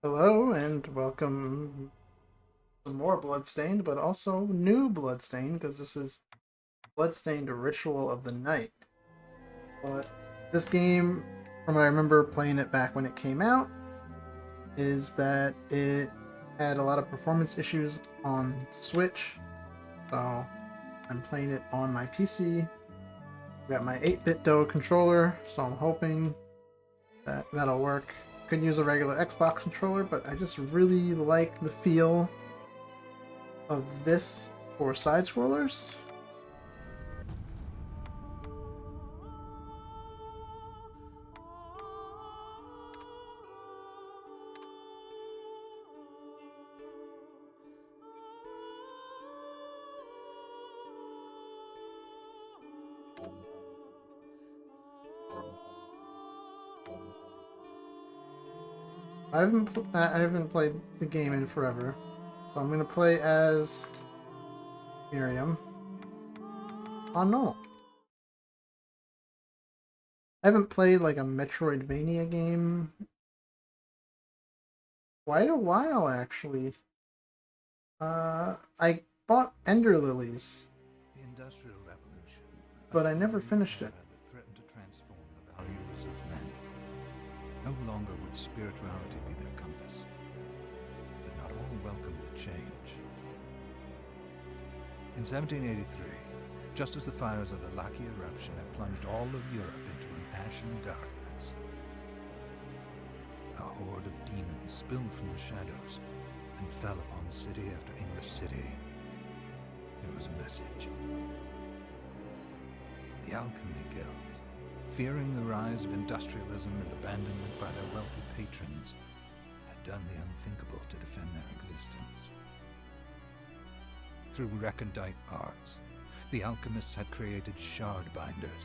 Hello and welcome to more Bloodstained, but also new Bloodstained, because this is Bloodstained Ritual of the Night. But this game, from what I remember playing it back when it came out, is that it had a lot of performance issues on Switch, so I'm playing it on my PC. Got my 8-bit DO controller, so I'm hoping that that'll work. Could use a regular Xbox controller, but I just really like the feel of this for side scrollers. I haven't played the game in forever, so I'm gonna play as Miriam on normal. I haven't played like a Metroidvania game quite a while actually. I bought Ender Lilies, The Industrial Revolution but I ushered in never a new finished era it. that threatened to transform the values of men. No longer would spirituality be their compass, but not all welcomed the change. In 1783, just as the fires of the Laki eruption had plunged all of Europe into an ashen darkness, a horde of demons spilled from the shadows and fell upon city after English city. It was a message. The Alchemy Guild, fearing the rise of industrialism and abandonment by their wealthy patrons, had done the unthinkable to defend their existence. Through recondite arts, the alchemists had created shard binders,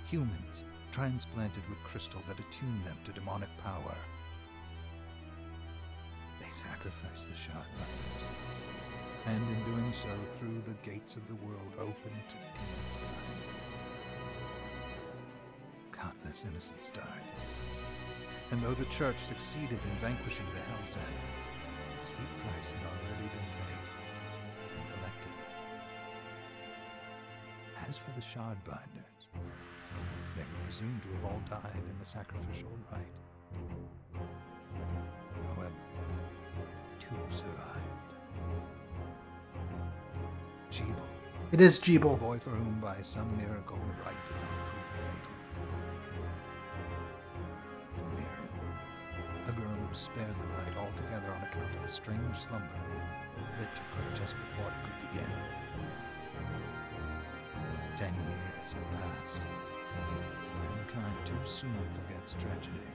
humans transplanted with crystal that attuned them to demonic power. They sacrificed the shard binders, and in doing so threw the gates of the world open to demonkind. Countless innocents died, and though the church succeeded in vanquishing the Hell's End, a steep price had already been paid and collected. As for the shard binders, they were presumed to have all died in the sacrificial rite. However, two survived. Jeeble, It is a Jeeble. boy for whom by some miracle the rite did not prove fatal. And Miriam, a girl who was spared the rite altogether on account of the strange slumber that took her just before it could begin. 10 years have passed. Mankind too soon forgets tragedy.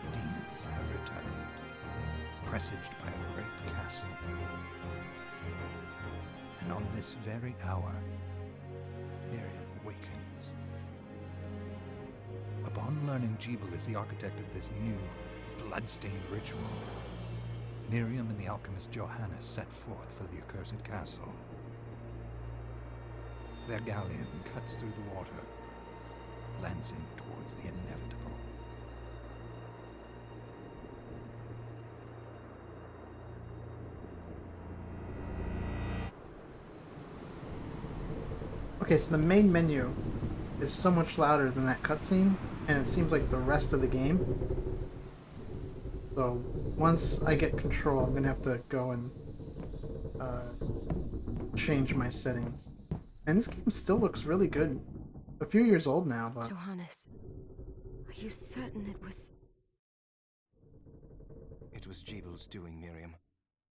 The demons have returned, presaged by a great castle. And on this very hour, Miriam awakens. Upon learning Jeeble is the architect of this new, blood-stained ritual, Miriam and the alchemist Johannes set forth for the accursed castle. Their galleon cuts through the water, lancing towards the inevitable. Okay, so the main menu is so much louder than that cutscene, and it seems like the rest of the game. So once I get control, I'm gonna have to go and change my settings. And this game still looks really good. A few years old now, but Johannes, are you certain it was... It was Jeeble's doing, Miriam.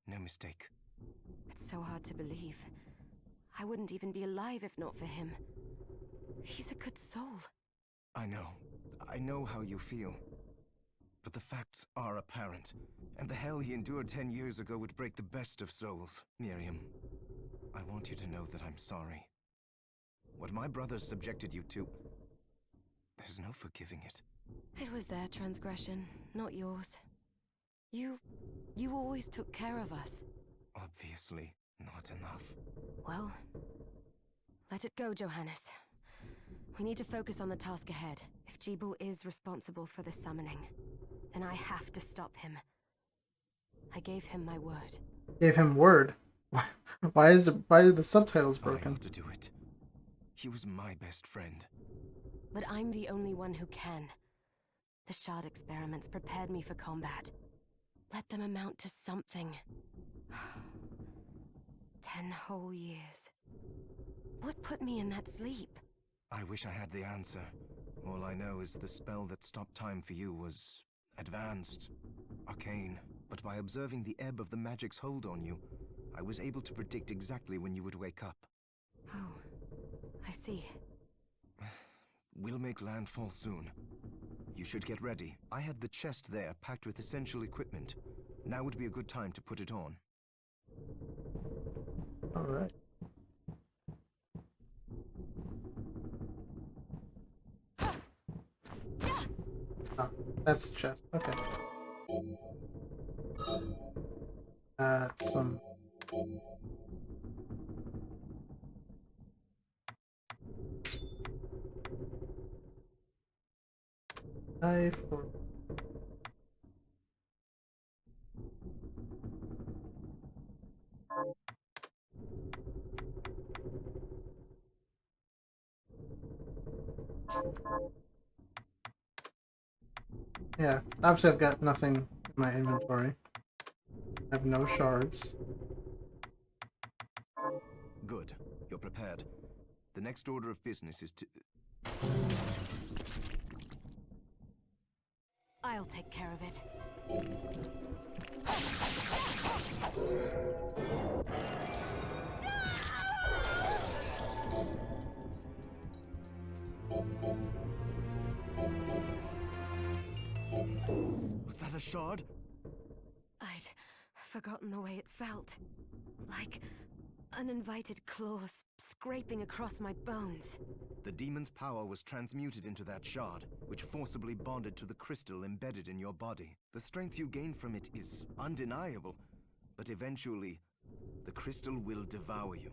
No mistake. It's so hard to believe. I wouldn't even be alive if not for him. He's a good soul. I know. I know how you feel. But the facts are apparent. And the hell he endured 10 years ago would break the best of souls. Miriam, I want you to know that I'm sorry. What my brothers subjected you to... there's no forgiving it. It was their transgression, not yours. You always took care of us. Obviously, not enough. Well, let it go, Johannes. We need to focus on the task ahead. If Jeeble is responsible for the summoning, then I have to stop him. I gave him my word. Gave him word. Why are the subtitles I broken? ought to do it. He was my best friend. But I'm the only one who can. The shard experiments prepared me for combat. Let them amount to something. 10 whole years. What put me in that sleep? I wish I had the answer. All I know is the spell that stopped time for you was advanced, arcane. But by observing the ebb of the magic's hold on you, I was able to predict exactly when you would wake up. Oh, I see. We'll make landfall soon. You should get ready. I had the chest there packed with essential equipment. Now would be a good time to put it on. Alright. Oh, that's the chest. Okay. Some... knife or... Yeah, obviously I've got nothing in my inventory. I have no shards. Good. You're prepared. The next order of business is to... I'll take care of it. Was that a shard? I'd forgotten the way it felt. Like uninvited claws scraping across my bones. The demon's power was transmuted into that shard, which forcibly bonded to the crystal embedded in your body. The strength you gain from it is undeniable, but eventually, the crystal will devour you.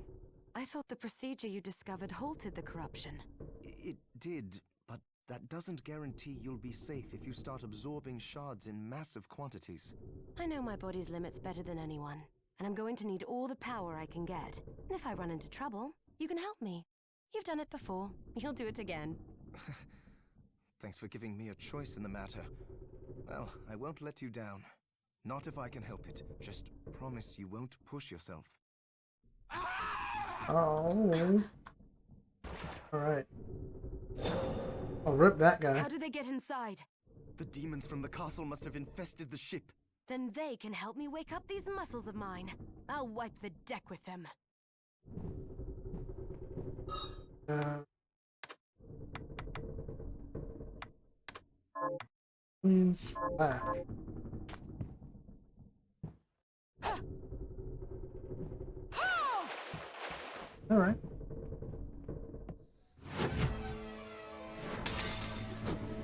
I thought the procedure you discovered halted the corruption. It did, but that doesn't guarantee you'll be safe if you start absorbing shards in massive quantities. I know my body's limits better than anyone, and I'm going to need all the power I can get. And if I run into trouble, you can help me. You've done it before. You'll do it again. Thanks for giving me a choice in the matter. Well, I won't let you down. Not if I can help it. Just promise you won't push yourself. Oh. Alright. I'll rip that guy. How did they get inside? The demons from the castle must have infested the ship. Then they can help me wake up these muscles of mine. I'll wipe the deck with them. Clean splash. Alright.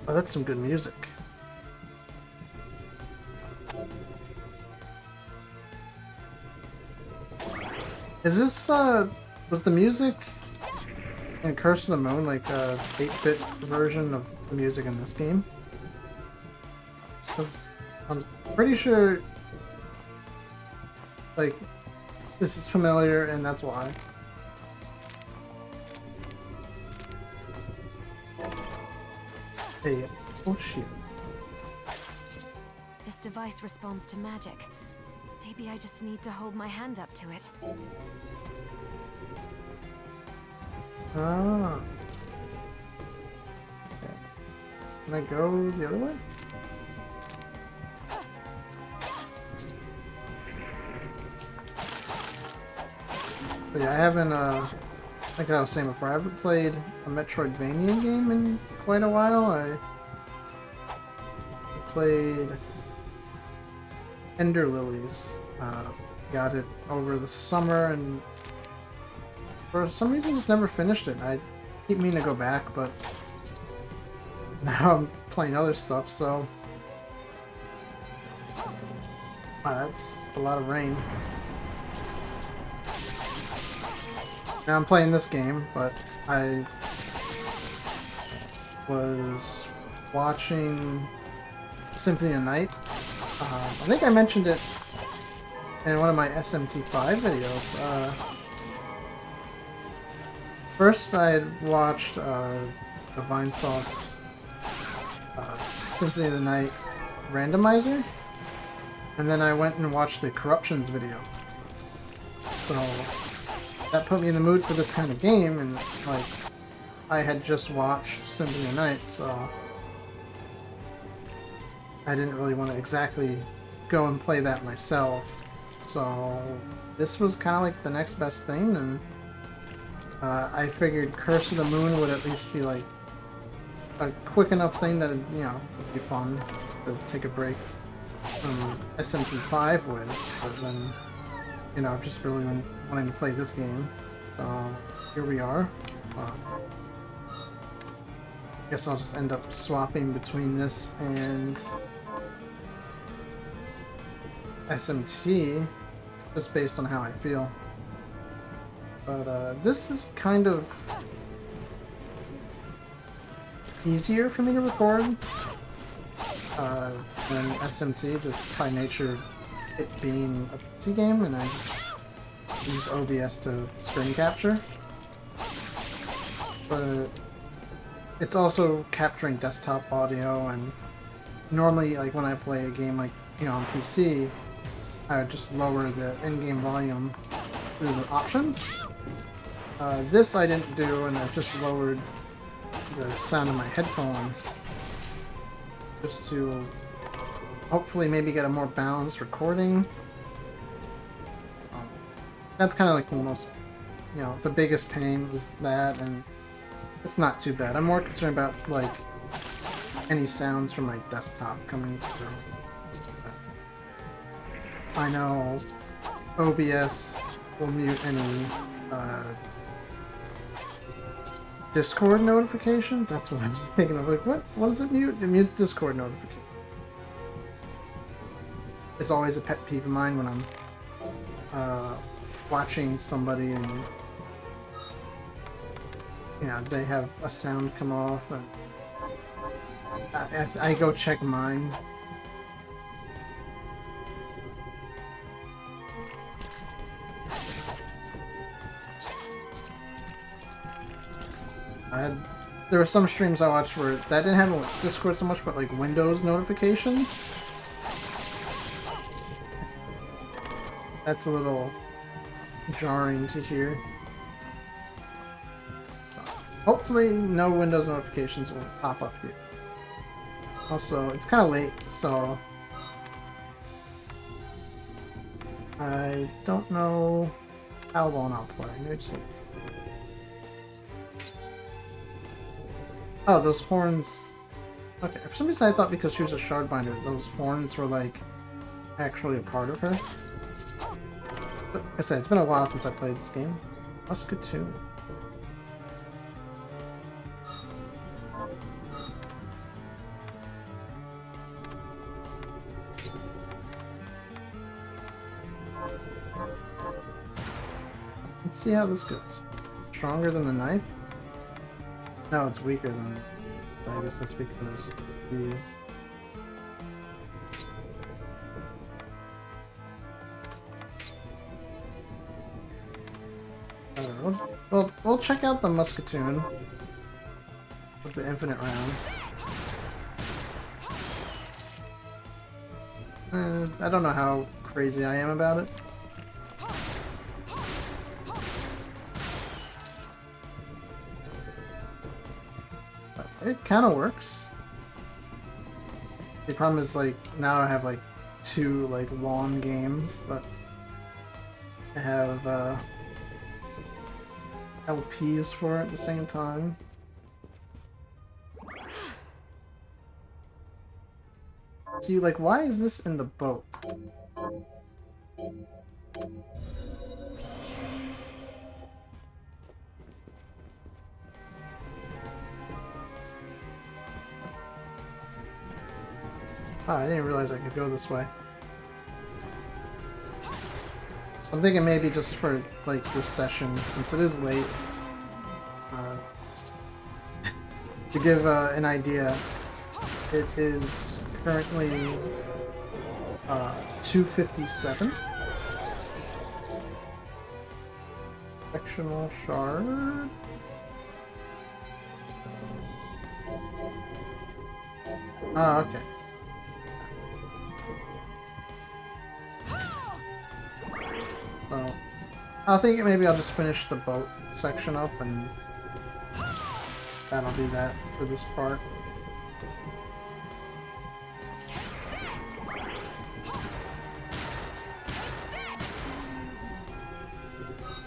Oh, that's some good music. Is this, was the music in Curse of the Moon like a 8-bit version of the music in this game? 'Cause I'm pretty sure, like, this is familiar and that's why. Hey, oh shit. This device responds to magic. Maybe I just need to hold my hand up to it. Ah. Okay. Can I go the other way? But yeah, I haven't, like I was saying before, I haven't played a Metroidvania game in quite a while. I played Ender Lilies. Got it over the summer and for some reason just never finished it. I keep meaning to go back, but now I'm playing other stuff, so... Wow, that's a lot of rain. Now I'm playing this game, but I was watching Symphony of the Night. I think I mentioned it in one of my SMT5 videos. First, I had watched the Vine Sauce Symphony of the Night randomizer, and then I went and watched the Corruptions video. So that put me in the mood for this kind of game, and like I had just watched Symphony of the Night, so I didn't really want to exactly go and play that myself. So this was kind of like the next best thing, and I figured Curse of the Moon would at least be like a quick enough thing that, you know, would be fun to take a break from SMT5 with, but then, you know, I've just really been wanting to play this game. So here we are. Guess I'll just end up swapping between this and SMT, just based on how I feel. But this is kind of easier for me to record than SMT, just by nature of it being a PC game, and I just use OBS to screen capture. But it's also capturing desktop audio, and normally, like when I play a game like, you know, on PC, I would just lower the in-game volume through the options. This I didn't do, and I've just lowered the sound of my headphones just to hopefully maybe get a more balanced recording. That's kind of like the most, you know, the biggest pain is that, and it's not too bad. I'm more concerned about like any sounds from my desktop coming through. I know OBS will mute any Discord notifications. That's what I was thinking of. Like, what does it mute? It mutes Discord notifications. It's always a pet peeve of mine when I'm watching somebody and, you know, they have a sound come off, and I go check mine. There were some streams I watched where that didn't have Discord so much, but like Windows notifications. That's a little jarring to hear. So, hopefully no Windows notifications will pop up here. Also, it's kind of late, so I don't know how long I'll play. Maybe just like... Oh, those horns... Okay, for some reason I thought because she was a shardbinder, those horns were, like, actually a part of her. But, like I said, it's been a while since I played this game. Musketoon. Let's see how this goes. Stronger than the knife? No, it's weaker than... I guess that's because the... We'll check out the Musketoon with the infinite rounds. I don't know how crazy I am about it. It kind of works. The problem is, like, now I have like 2 like long games that have LPs for at the same time. See, like, why is this in the boat? Oh, I didn't realize I could go this way. I'm thinking maybe just for, like, this session, since it is late, to give an idea, it is currently 257. Sectional shard. Ah, okay. So, I think maybe I'll just finish the boat section up and that'll be that for this part.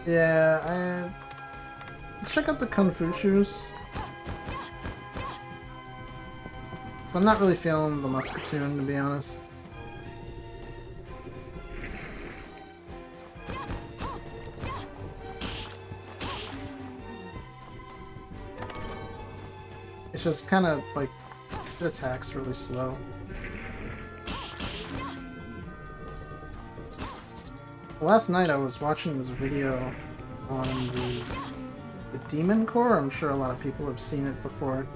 Yeah, and let's check out the Kung Fu shoes. I'm not really feeling the Musketeer, to be honest. It's just kind of like it attacks really slow. Last night I was watching this video on the Demon Core. I'm sure a lot of people have seen it before.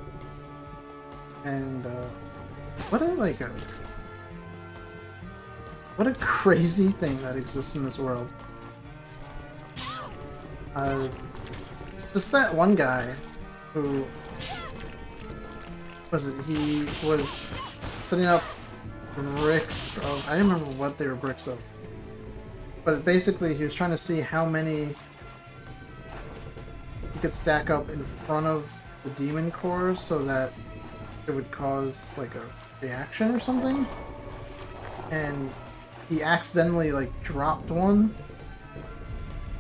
And what a crazy thing that exists in this world. Just that one guy who he was setting up bricks of, I don't remember what they were bricks of. But basically, he was trying to see how many he could stack up in front of the demon cores so that it would cause like a reaction or something. And he accidentally like dropped one,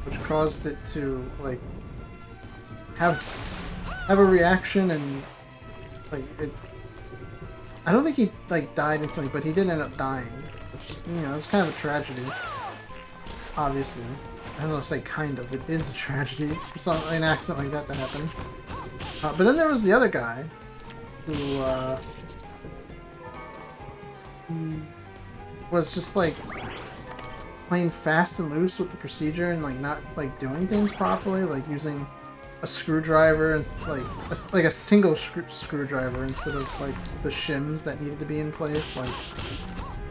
which caused it to like have a reaction, and like it. I don't think he like died instantly, but he did end up dying, which, you know, it's kind of a tragedy. Obviously, I don't know if to say kind of. It is a tragedy for an accident like that to happen. But then there was the other guy who was just like playing fast and loose with the procedure and like not like doing things properly, like using a screwdriver and like a single screwdriver instead of like the shims that needed to be in place, like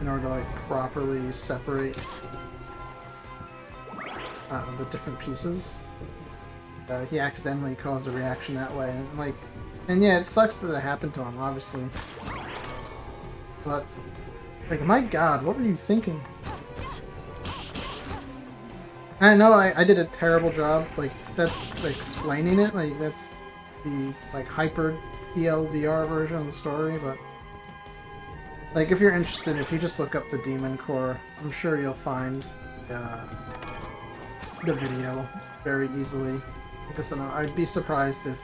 in order to like properly separate the different pieces. He accidentally caused a reaction that way, and yeah, it sucks that it happened to him, obviously. But like, my God, what were you thinking? I know I did a terrible job. Like, that's like, explaining it. Like, that's the like hyper TLDR version of the story. But like, if you're interested, if you just look up the Demon Core, I'm sure you'll find the video very easily. Like I said, I'd be surprised if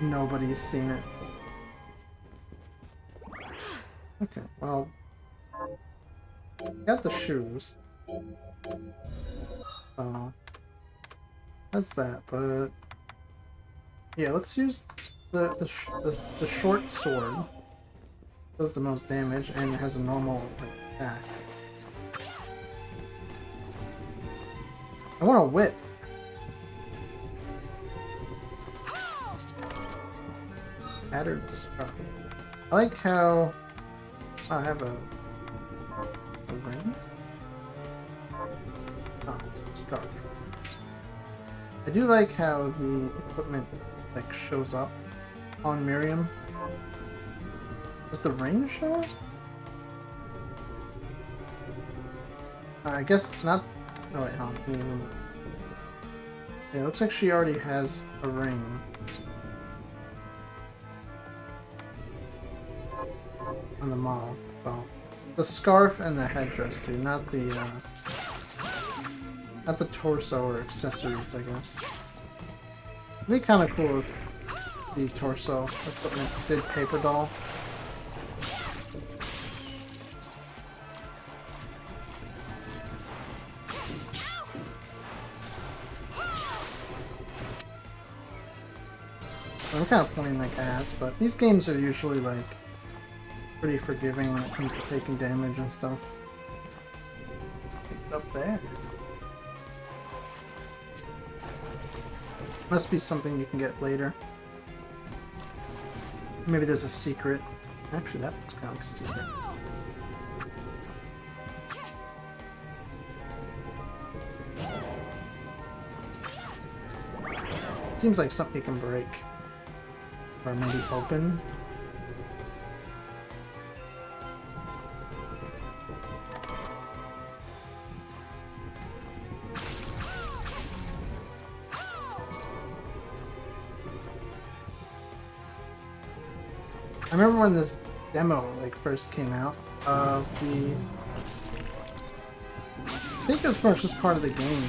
nobody's seen it. Okay, well, got the shoes. That's that. But yeah, let's use the short sword. Does the most damage and it has a normal attack. I want a whip. Battered scarf. I like how I have a ring. Oh, scarf. I do like how the equipment like shows up on Miriam. Does the ring show up? I guess not. Oh wait, hold on. Yeah, it looks like she already has a ring. On the model. Well, the scarf and the headdress do, not the torso or accessories, I guess. It'd be kind of cool if the torso equipment did paper doll. I'm kind of playing like ass, but these games are usually like pretty forgiving when it comes to taking damage and stuff. Up there. Must be something you can get later. Maybe there's a secret Actually, that looks kind of like a secret. Seems like something you can break. Or maybe open. I remember when this demo like first came out. I think it was pretty much just part of the game,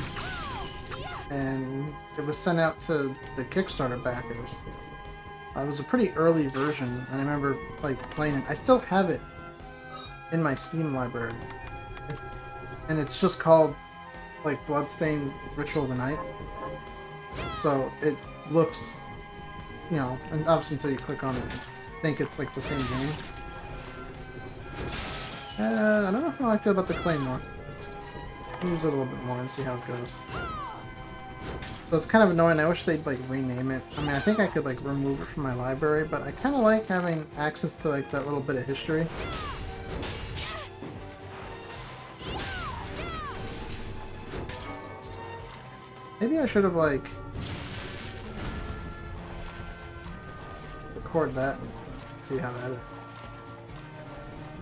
and it was sent out to the Kickstarter backers. It was a pretty early version, and I remember like playing it. I still have it in my Steam library, and it's just called like Bloodstained Ritual of the Night. So it looks, you know, and obviously until you click on it, I think it's like the same game. I don't know how I feel about the Claymore. I'll use it a little bit more and see how it goes. So it's kind of annoying. I wish they'd like rename it. I mean, I think I could like remove it from my library, but I kind of like having access to like that little bit of history. Maybe I should have like record that and see how that is.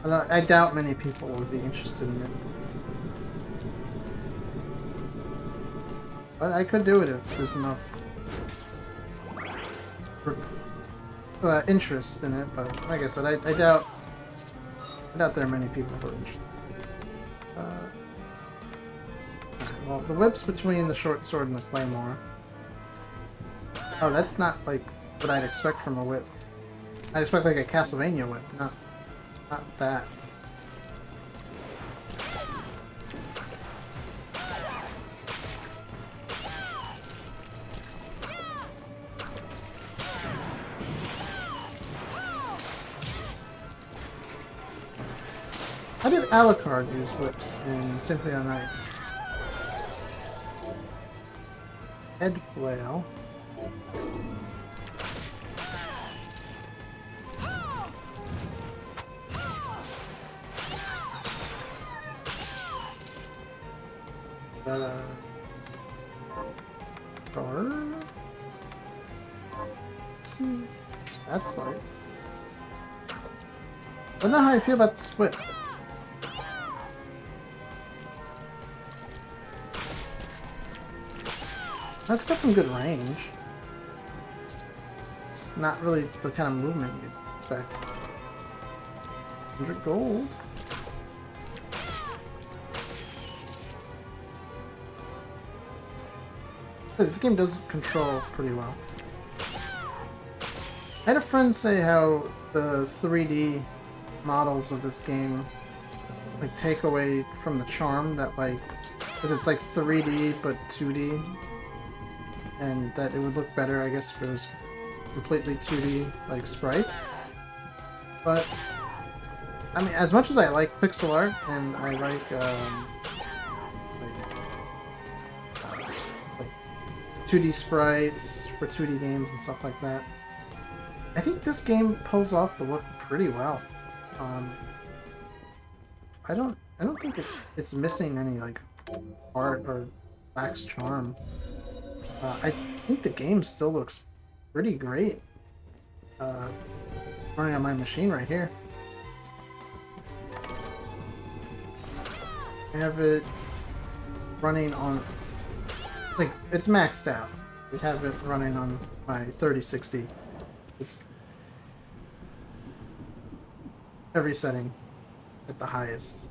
I doubt many people would be interested in it. But I could do it if there's enough interest in it. But like I said, I doubt there are many people who are interested. Well, the whip's between the short sword and the claymore. Oh, that's not like what I'd expect from a whip. I'd expect like a Castlevania whip, not that. How did Alucard use whips in Symphony of the Night? Head flail. That's like. I don't know how I feel about this whip. That's got some good range. It's not really the kind of movement you'd expect. 100 gold. This game does control pretty well. I had a friend say how the 3D models of this game like take away from the charm that like, because it's like 3D but 2D, and that it would look better, I guess, if it was completely 2D like sprites. But I mean, as much as I like pixel art and I like 2D sprites for 2D games and stuff like that, I think this game pulls off the look pretty well. I don't think it's missing any like art or lacks charm. I think the game still looks pretty great. Running on my machine right here. I have it running on, like, it's maxed out. We have it running on my 3060. It's every setting at the highest.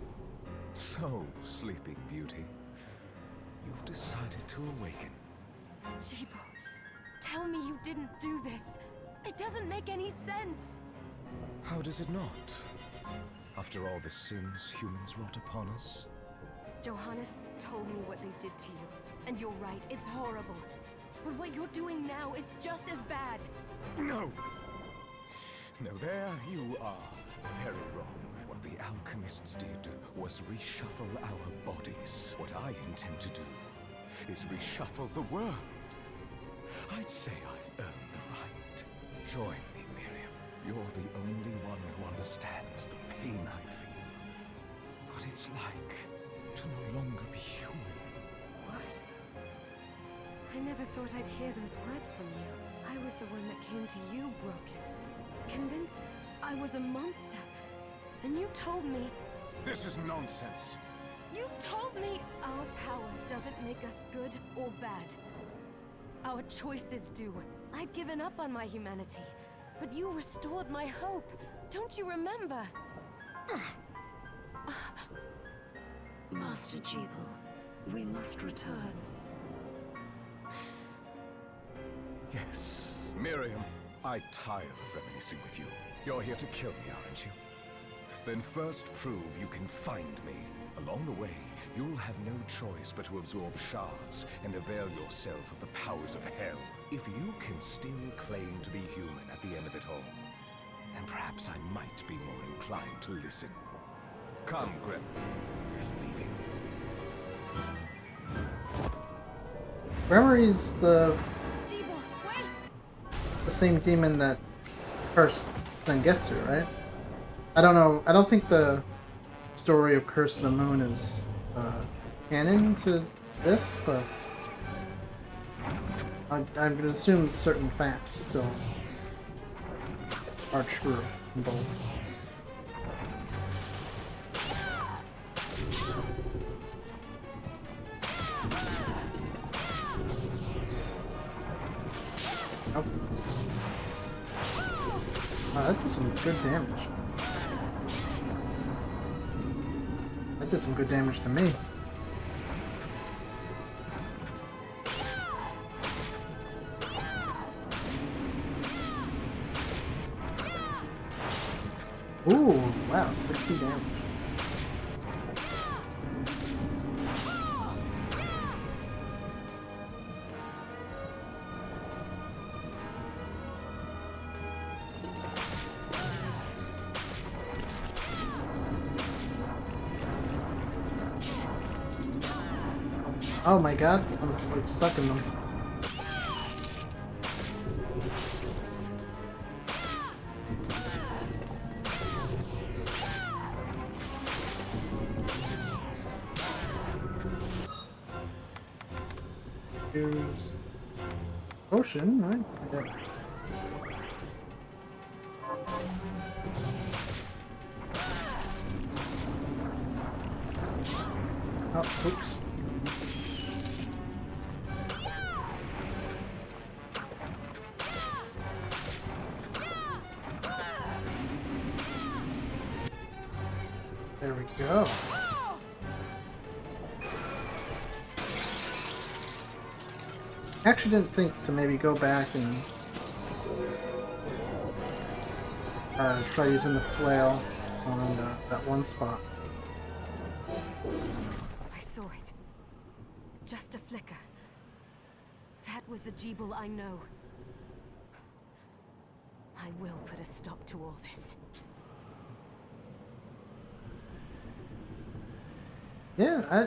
So, Sleeping Beauty, you've decided to awaken. Sheeple, tell me you didn't do this. It doesn't make any sense. How does it not? After all the sins humans wrought upon us? Johannes told me what they did to you. And you're right, it's horrible. But what you're doing now is just as bad. No! No, there you are. Very wrong. What the alchemists did was reshuffle our bodies. What I intend to do is reshuffle the world. I'd say I've earned the right. Join me, Miriam. You're the only one who understands the pain I feel. What it's like to no longer be human. What? I never thought I'd hear those words from you. I was the one that came to you broken, convinced I was a monster. And you told me... This is nonsense. You told me our power doesn't make us good or bad. Our choices do. I'd given up on my humanity, but you restored my hope. Don't you remember? Master Jeeble, we must return. Yes, Miriam, I tire of reminiscing with you. You're here to kill me, aren't you? Then first prove you can find me. Along the way, you'll have no choice but to absorb shards and avail yourself of the powers of hell. If you can still claim to be human at the end of it all, then perhaps I might be more inclined to listen. Come, Gremlin. We're leaving. Gremory's the Jeeble, wait! same demon that Curse Zangetsu, right? I don't know. I don't think the story of Curse of the Moon is canon to this, but I would assume certain facts still are true in both. Nope. Oh, that did some good damage. That did some good damage to me. Ooh, wow, 60 damage. Oh my god, I'm like stuck in them. Here's ocean, right? Yeah. Oh, oops. There we go. I actually didn't think to maybe go back and try using the flail on that one spot. I saw it. Just a flicker. That was the Jeeble I know. I will put a stop to all this. Yeah,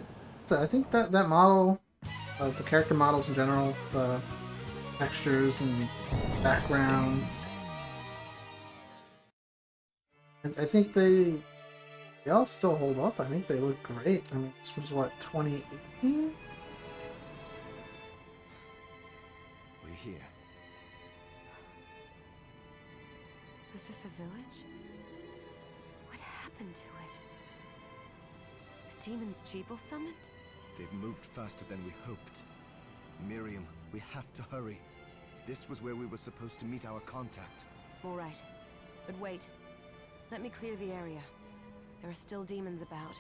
I think that model, the character models in general, the textures and backgrounds, and I think they all still hold up. I think they look great. I mean, this was what, 2018? We're here. Was this a village? What happened to it? The demons Jeeble summoned? They've moved faster than we hoped. Miriam, we have to hurry. This was where we were supposed to meet our contact. All right. But wait. Let me clear the area. There are still demons about.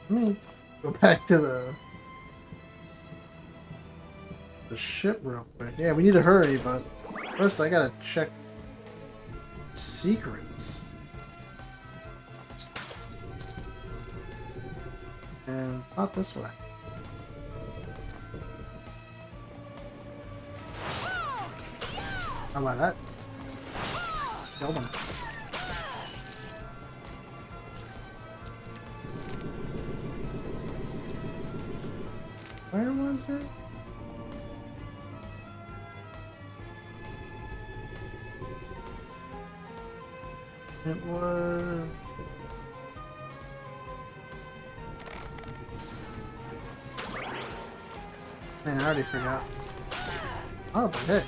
Let me go back to the ship real quick. Yeah, we need to hurry, but first I gotta check secrets. And not this way. How about that? Killed him. Where was it? It was... Man, I already forgot. Oh, but hey.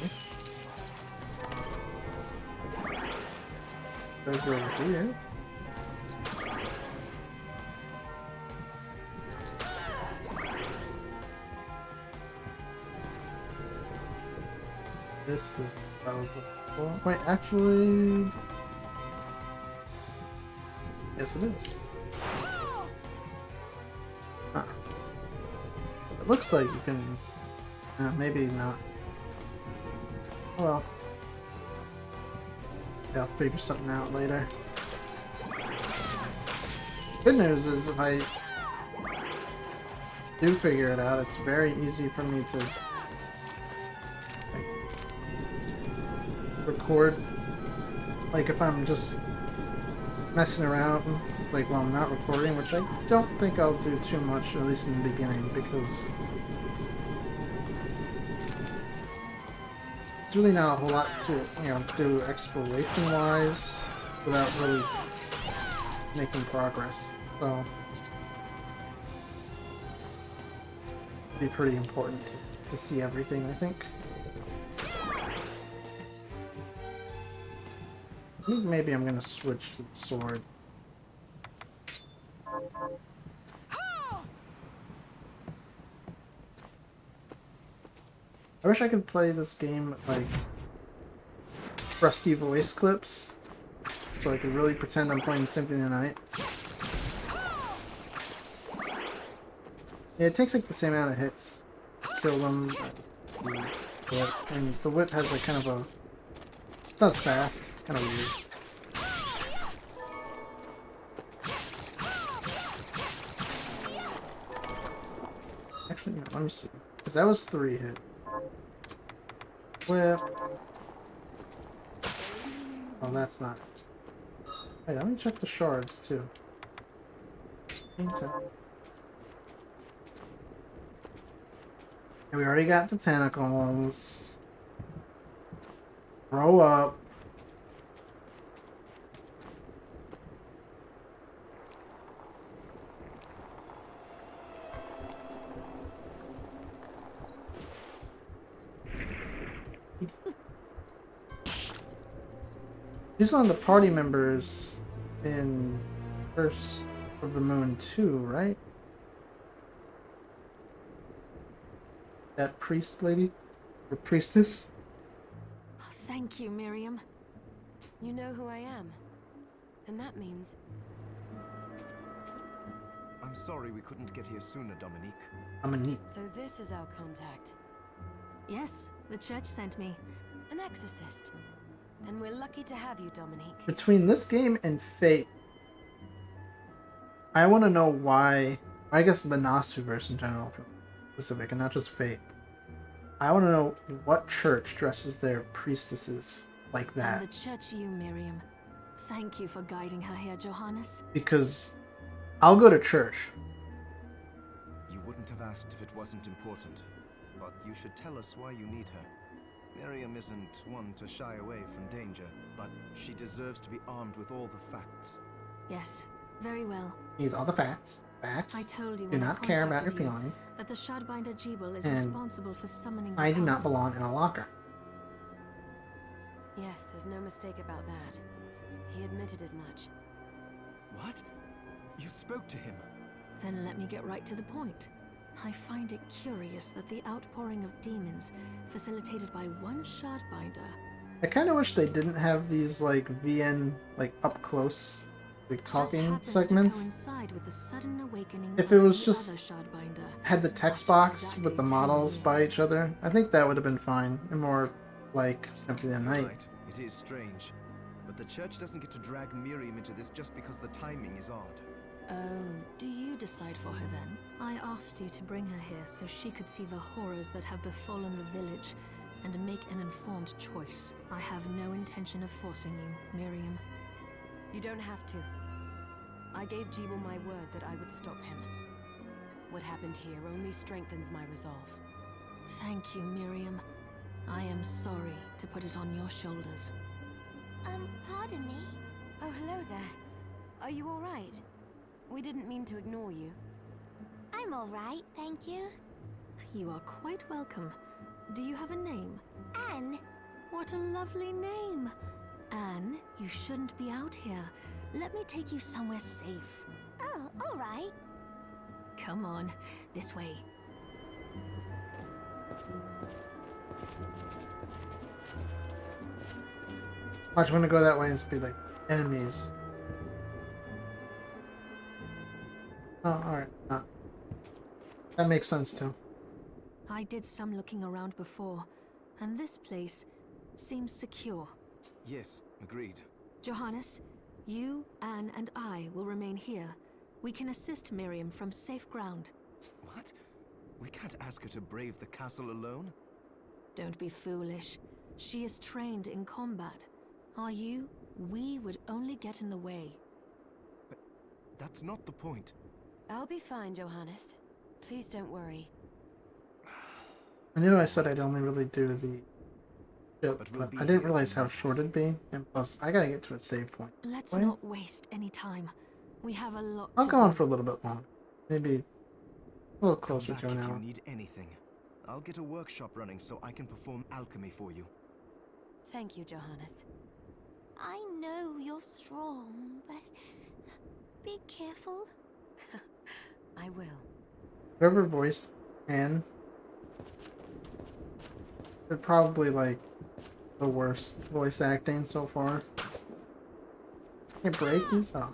There's over here. This is... That was the... Wait, actually... Yes, it is. Huh. It looks like you can... maybe not. Well... Yeah, I'll figure something out later. Good news is if I do figure it out, it's very easy for me to record. Like if I'm just messing around, like while I'm not recording, which I don't think I'll do too much, at least in the beginning, because it's really not a whole lot to, you know, do exploration-wise without really making progress. So it'd be pretty important to see everything, I think. I think maybe I'm gonna switch to the sword. I wish I could play this game like rusty voice clips, so I could really pretend I'm playing Symphony of the Night. Yeah, it takes like the same amount of hits to kill them. And the whip has like kind of a... It's not as fast, it's kind of weird. Actually, no, let me see. Because that was 3 hit. Whip. Oh, that's not it. Hey, let me check the shards too. 10. And we already got the tentacles. Grow up. He's one of the party members in Curse of the Moon 2, right? That priest lady? Or priestess? Oh, thank you, Miriam. You know who I am. And that means... I'm sorry we couldn't get here sooner, Dominique. Dominique. So this is our contact. Yes, the church sent me. An exorcist. And we're lucky to have you, Dominique. Between this game and Fate, I want to know why... I guess the Nasu-verse in general, for specific, and not just Fate. I want to know what church dresses their priestesses like that. And the church you, Miriam. Thank you for guiding her here, Johannes. Because I'll go to church. You wouldn't have asked if it wasn't important, but you should tell us why you need her. Miriam isn't one to shy away from danger, but she deserves to be armed with all the facts. Yes, very well. Needs all the facts. Facts. I told you Do when I not care about your contacted you feelings. that the Shardbinder Jebel is And responsible for summoning the I do not council. belong in a locker. Yes, there's no mistake about that. He admitted as much. What? You spoke to him? Then let me get right to the point. I find it curious that the outpouring of demons, facilitated by one Shardbinder... I kind of wish they didn't have these, like, VN, like, up-close, like, just talking happens to segments. coincide with the sudden awakening If of it was the just other Shardbinder. had the text After box exactly with the 10 models by years. each other, I think that would have been fine. And more like Symphony of the Night. Right, it is strange. But the church doesn't get to drag Miriam into this just because the timing is odd. Oh, do you decide for her then? I asked you to bring her here so she could see the horrors that have befallen the village and make an informed choice. I have no intention of forcing you, Miriam. You don't have to. I gave Jebel my word that I would stop him. What happened here only strengthens my resolve. Thank you, Miriam. I am sorry to put it on your shoulders. Pardon me? Oh, hello there. Are you all right? We didn't mean to ignore you. I'm all right, thank you. You are quite welcome. Do you have a name? Anne. What a lovely name! Anne, you shouldn't be out here. Let me take you somewhere safe. Oh, all right. Come on, this way. Watch, I'm gonna go that way and be like enemies. Oh, alright. That makes sense too. I did some looking around before, and this place seems secure. Yes, agreed. Johannes, you, Anne, and I will remain here. We can assist Miriam from safe ground. What? We can't ask her to brave the castle alone? Don't be foolish. She is trained in combat. Are you? We would only get in the way. But that's not the point. I'll be fine, Johannes. Please don't worry. I knew I said I'd only really do the ship, But we'll but be I didn't here realize if you how need short us. it'd be, and plus I gotta get to a save point. Let's Wait. not waste any time. We have a lot I'll to go do. on for a little bit longer. Maybe a little Come closer back to an if hour. you need anything. I'll get a workshop running so I can perform alchemy for you. Thank you, Johannes. I know you're strong, but be careful. I will. Whoever voiced Anne, they're probably like the worst voice acting so far. Can you break these? Oh,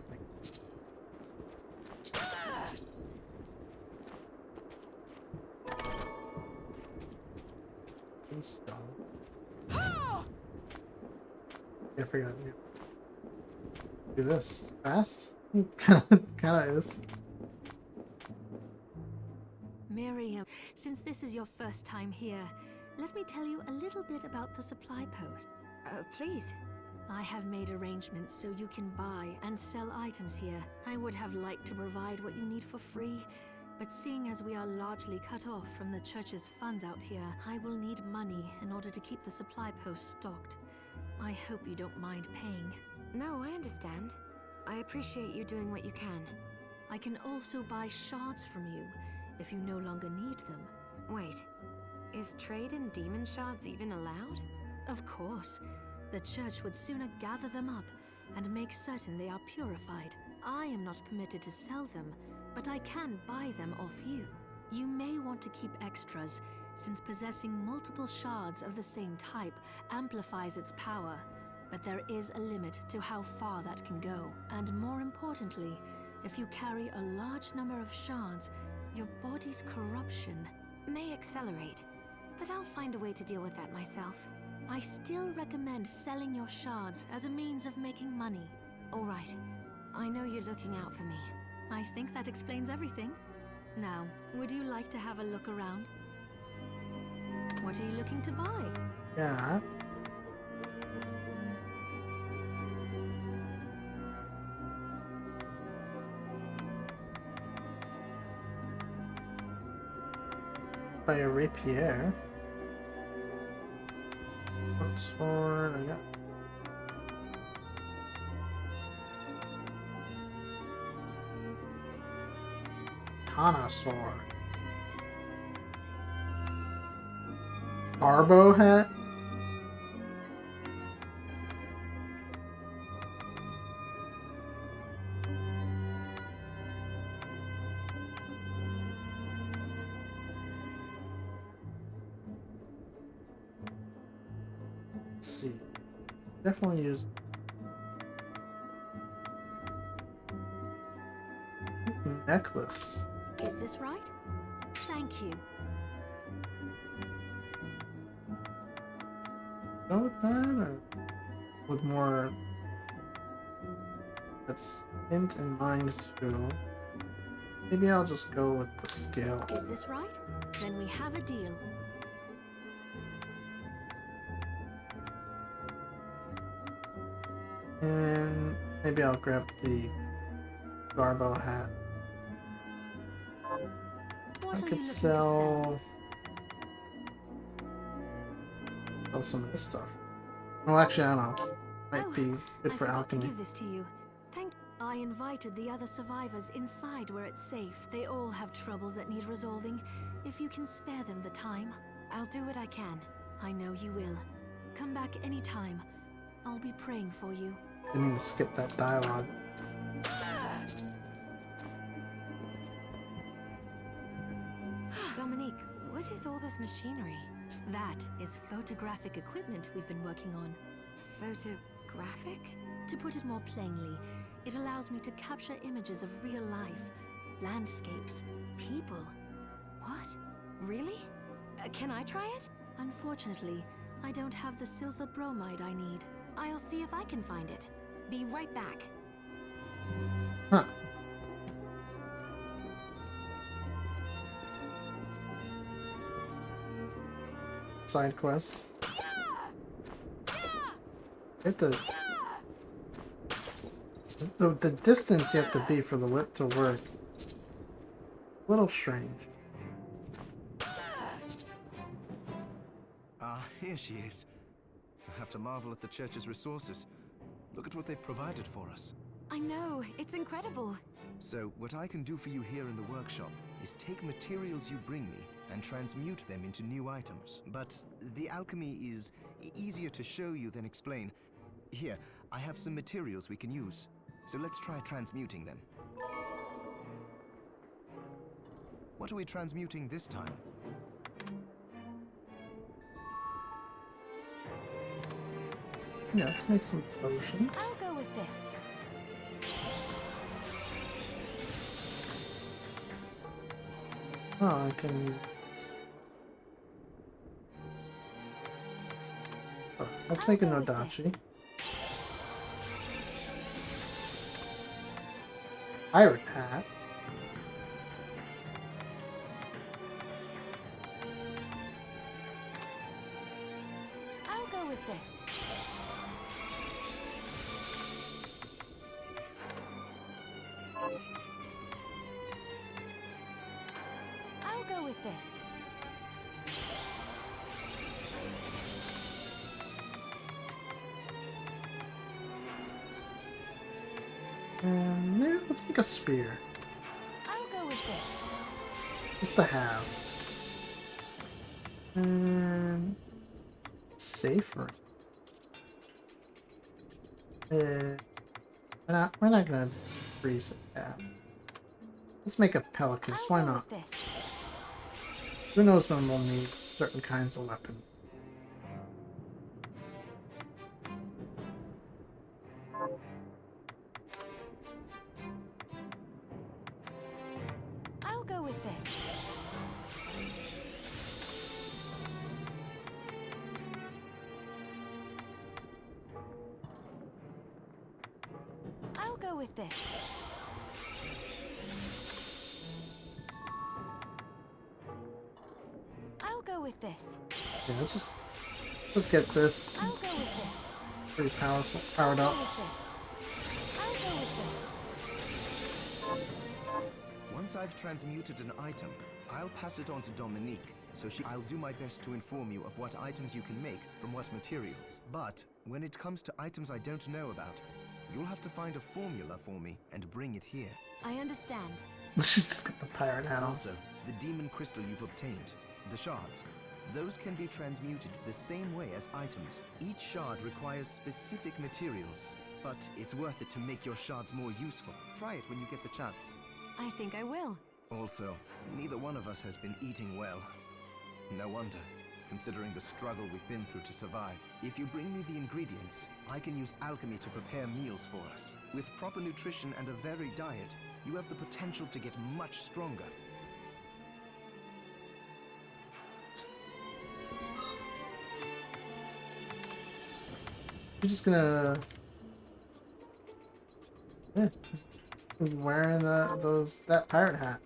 please don't. I forgot. Do this fast? Kinda is. Miriam, since this is your first time here, let me tell you a little bit about the supply post. Please. I have made arrangements so you can buy and sell items here. I would have liked to provide what you need for free, but seeing as we are largely cut off from the church's funds out here, I will need money in order to keep the supply post stocked. I hope you don't mind paying. No, I understand. I appreciate you doing what you can. I can also buy shards from you if you no longer need them. Wait, is trade in demon shards even allowed? Of course. The church would sooner gather them up and make certain they are purified. I am not permitted to sell them, but I can buy them off you. You may want to keep extras, since possessing multiple shards of the same type amplifies its power. But there is a limit to how far that can go. And more importantly, if you carry a large number of shards, your body's corruption May accelerate, but I'll find a way to deal with that myself. I still recommend selling your shards as a means of making money. All right. I know you're looking out for me. I think that explains everything. Now, would you like to have a look around? What are you looking to buy? Yeah. By a rapier. What sword? I got. Katana sword. Barbo hat. Let's see. Definitely use necklace. Is this right? Thank you. Go with that, or with more? That's hint and mind too. Maybe I'll just go with the scale. Is this right? Then we have a deal. And maybe I'll grab the Garbo hat. What I are you could looking to sell some of this stuff. Well, actually, I don't know. Might be good I for forgot alchemy. to give this to you. I invited the other survivors inside where it's safe. They all have troubles that need resolving. If you can spare them the time, I'll do what I can. I know you will. Come back anytime. I'll be praying for you. Didn't mean to skip that dialogue. Dominique, what is all this machinery? That is photographic equipment we've been working on. Photographic? To put it more plainly, it allows me to capture images of real life, landscapes, people. What? Really? Can I try it? Unfortunately, I don't have the silver bromide I need. I'll see if I can find it. Be right back. Huh. Side quest. You have to... The distance you have to be for the whip to work. A little strange. Ah, here she is. I have to marvel at the church's resources. Look at what they've provided for us. I know, it's incredible. So, what I can do for you here in the workshop is take materials you bring me and transmute them into new items. But the alchemy is easier to show you than explain. Here, I have some materials we can use. So let's try transmuting them. What are we transmuting this time? Yeah, let's make some potions. I'll go with this. Oh, I can... Oh, let's make an I'll go with odachi. this. Pirate hat. I'll go with this. I'll go with this. And maybe let's make a spear. I'll go with this. Just to have. And... safer. We're not gonna freeze it. Yeah. Let's make a pelicus. I'll Why go not? with this. Who knows when we'll need certain kinds of weapons. I'll go with this. I'll go with this. I'll go with this. Yeah, let's get this. I'll go with this. Pretty powerful, powered I'll up. go with this. I'll go with this. Once I've transmuted an item, I'll pass it on to Dominique, so I'll do my best to inform you of what items you can make from what materials. But when it comes to items I don't know about, you'll have to find a formula for me and bring it here. I understand. Let's just get the pirate hat on. Also, the demon crystal you've obtained, the shards, those can be transmuted the same way as items. Each shard requires specific materials, but it's worth it to make your shards more useful. Try it when you get the chance. I think I will. Also, neither one of us has been eating well. No wonder, considering the struggle we've been through to survive. If you bring me the ingredients, I can use alchemy to prepare meals for us. With proper nutrition and a varied diet, you have the potential to get much stronger. You're just gonna... Yeah, just wearing that pirate hat.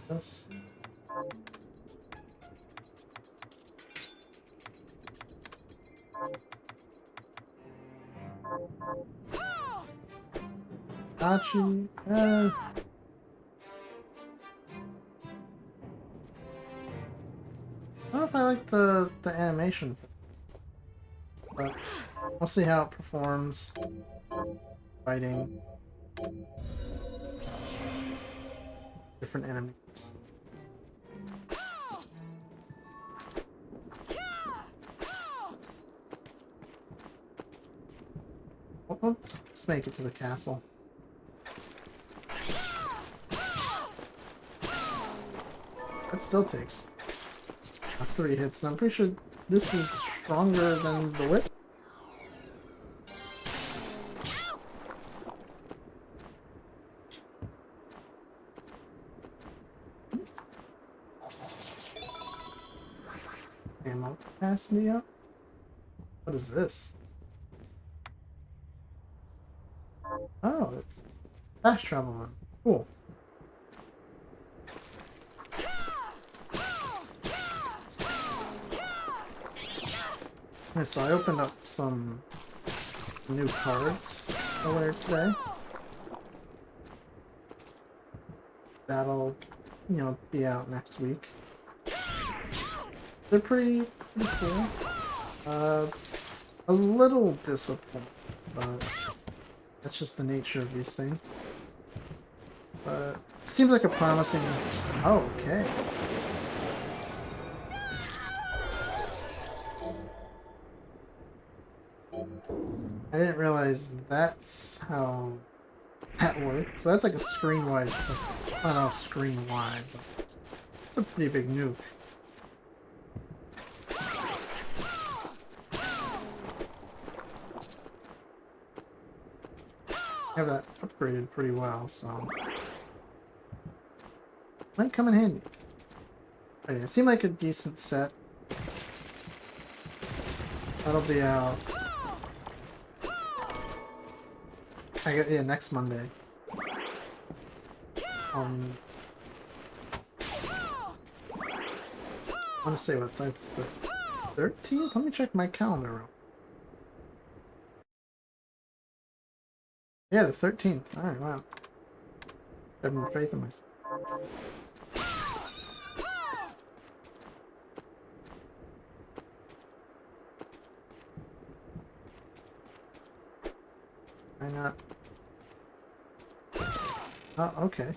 Yes. Dachi, I don't know if I like the animation, but I'll see how it performs. Fighting different enemies. Well, let's make it to the castle. That still takes 3 hits, and I'm pretty sure this is stronger than the whip. Ammo capacity up? What is this? Oh, it's fast travel run. Cool. Yeah, so I opened up some new cards earlier today. That'll, you know, be out next week. They're pretty cool. A little disappointing, but that's just the nature of these things. But it seems like a promising... Oh, okay. I didn't realize that's how that works. So that's like a screen wide. I don't know, screen wide, but it's a pretty big nuke. I have that upgraded pretty well, so might come in handy. Oh, yeah, it seemed like a decent set. That'll be out. I get, yeah, next Monday. I want to say it's the 13th? Let me check my calendar real. Yeah, the 13th. Alright, wow. I have more faith in myself. Why not? Oh, okay.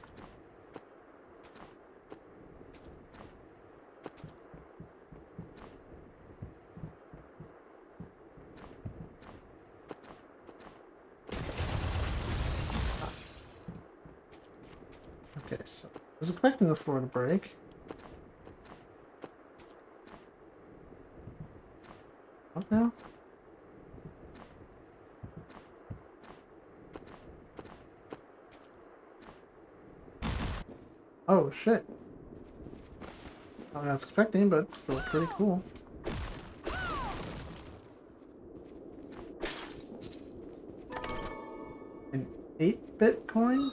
Okay, so I was expecting the floor to break. What now? Oh shit. I'm not expecting, but still pretty cool. An 8-bit coin?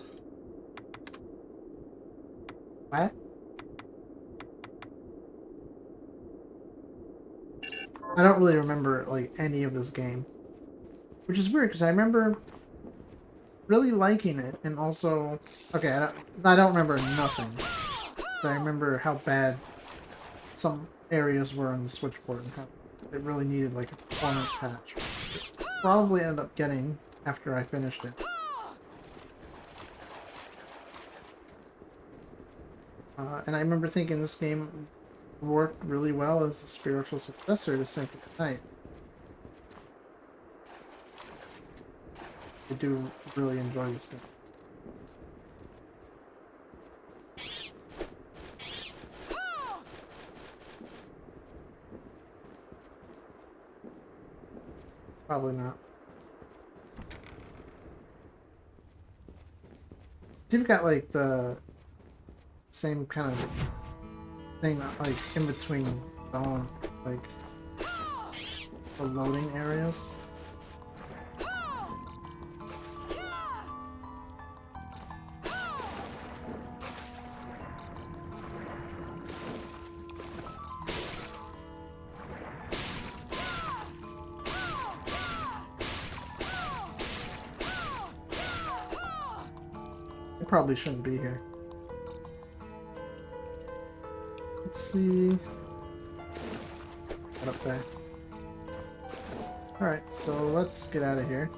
What? I don't really remember like any of this game, which is weird because I remember really liking it, and also okay, I don't remember nothing. So I remember how bad some areas were on the switchboard and how it really needed like a performance patch. It probably ended up getting after I finished it. And I remember thinking this game worked really well as a spiritual successor to Symphony of the Night. I do really enjoy this game. Probably not. So you've got like the same kind of thing like in between zones, like the loading areas. I probably shouldn't be here. Let's see. What up there? Alright, so let's get out of here.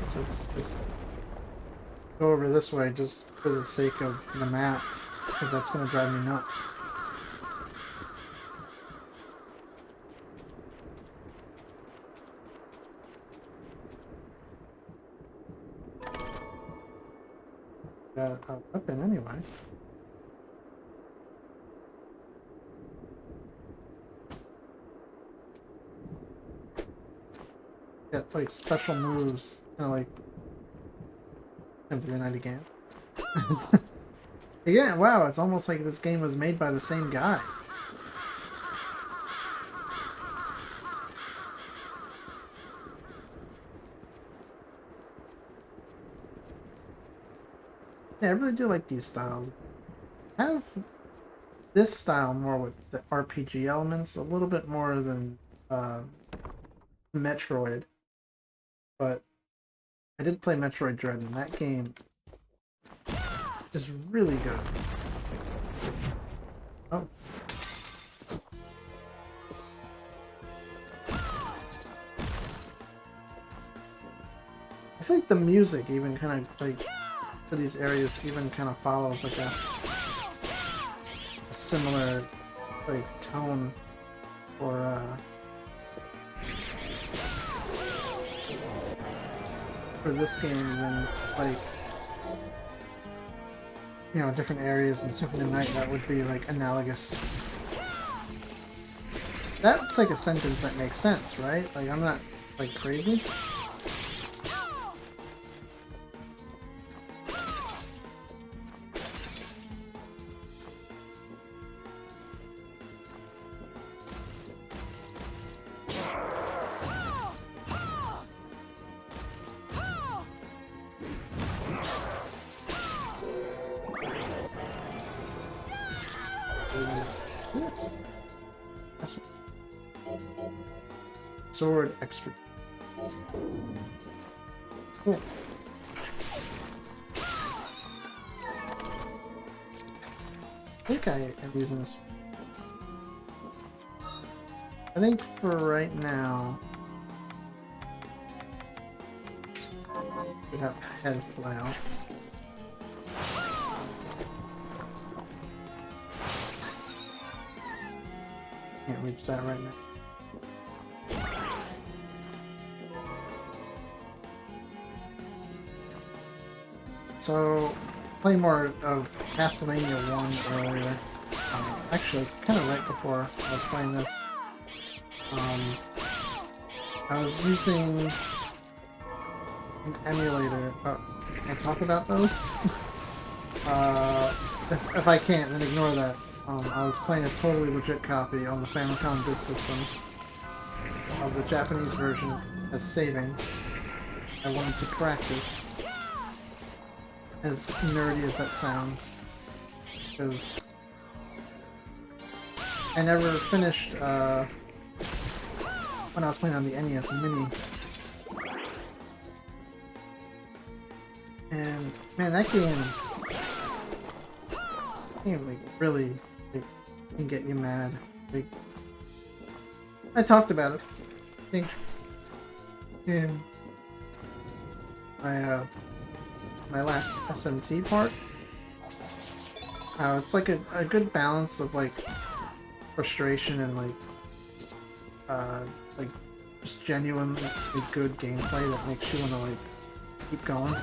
So let's just go over this way just for the sake of the map, because that's going to drive me nuts. Got a weapon anyway. Got like special moves, kind of like Symphony Night again. Yeah, wow, it's almost like this game was made by the same guy. Yeah, I really do like these styles. I have this style more with the RPG elements, a little bit more than Metroid. But I did play Metroid Dread, and that game is really good. Oh. I feel like the music even kind of, like, for these areas even kind of follows, like, a similar, like, tone for this game than, like, you know, different areas in Symphony Night that would be, like, analogous. That's, like, a sentence that makes sense, right? Like, I'm not, like, crazy. Sword expert. Cool. I think I am using this. I think for right now, we have head flail. Can't reach that right now. So, playing more of Castlevania 1 earlier. Actually, kind of right before I was playing this. I was using an emulator. Can I talk about those? If I can't, then ignore that. I was playing a totally legit copy on the Famicom Disk System of the Japanese version as saving. I wanted to practice. As nerdy as that sounds, because I never finished when I was playing on the NES Mini, and man, that game like really can get you mad. Like, I talked about it, I think, in my last SMT part. It's like a good balance of like frustration and like just genuinely good gameplay that makes you want to like keep going.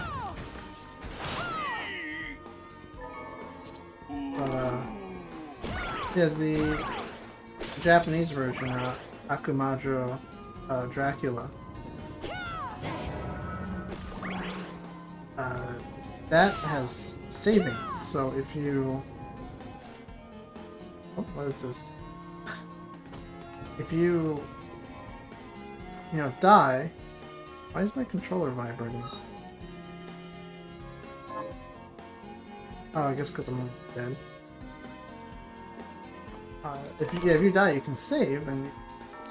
But yeah, the Japanese version, Akumajo Dracula. That has saving, so if you... Oh, what is this? If you know, die... Why is my controller vibrating? Oh, I guess because I'm dead. If you die, you can save and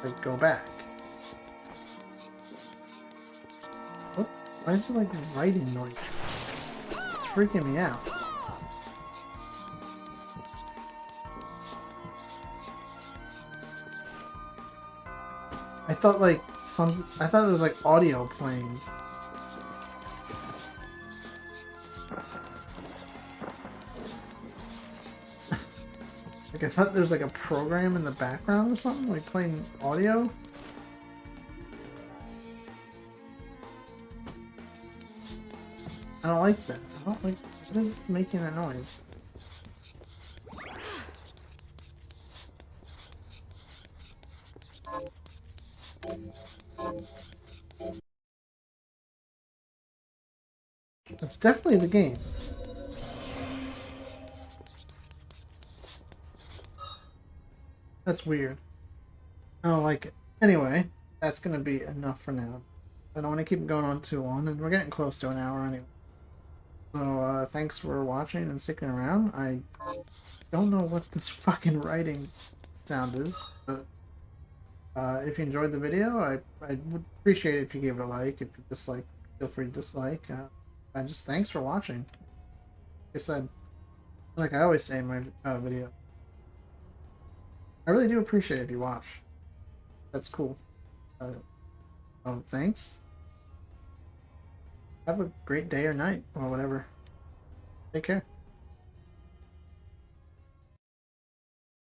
like go back. What? Why is it like writing noise? It's freaking me out. I thought there was like audio playing. Like I thought there was like a program in the background or something, like playing audio. I don't like that. I don't like. What is making that noise? That's definitely the game. That's weird. I don't like it. Anyway, that's gonna be enough for now. I don't want to keep going on too long, and we're getting close to an hour anyway. So, thanks for watching and sticking around. I don't know what this fucking writing sound is, but if you enjoyed the video, I would appreciate it if you gave it a like. If you dislike, feel free to dislike. And just thanks for watching. Like I said, like I always say in my video, I really do appreciate it if you watch. That's cool. Thanks. Have a great day or night or whatever. Take care.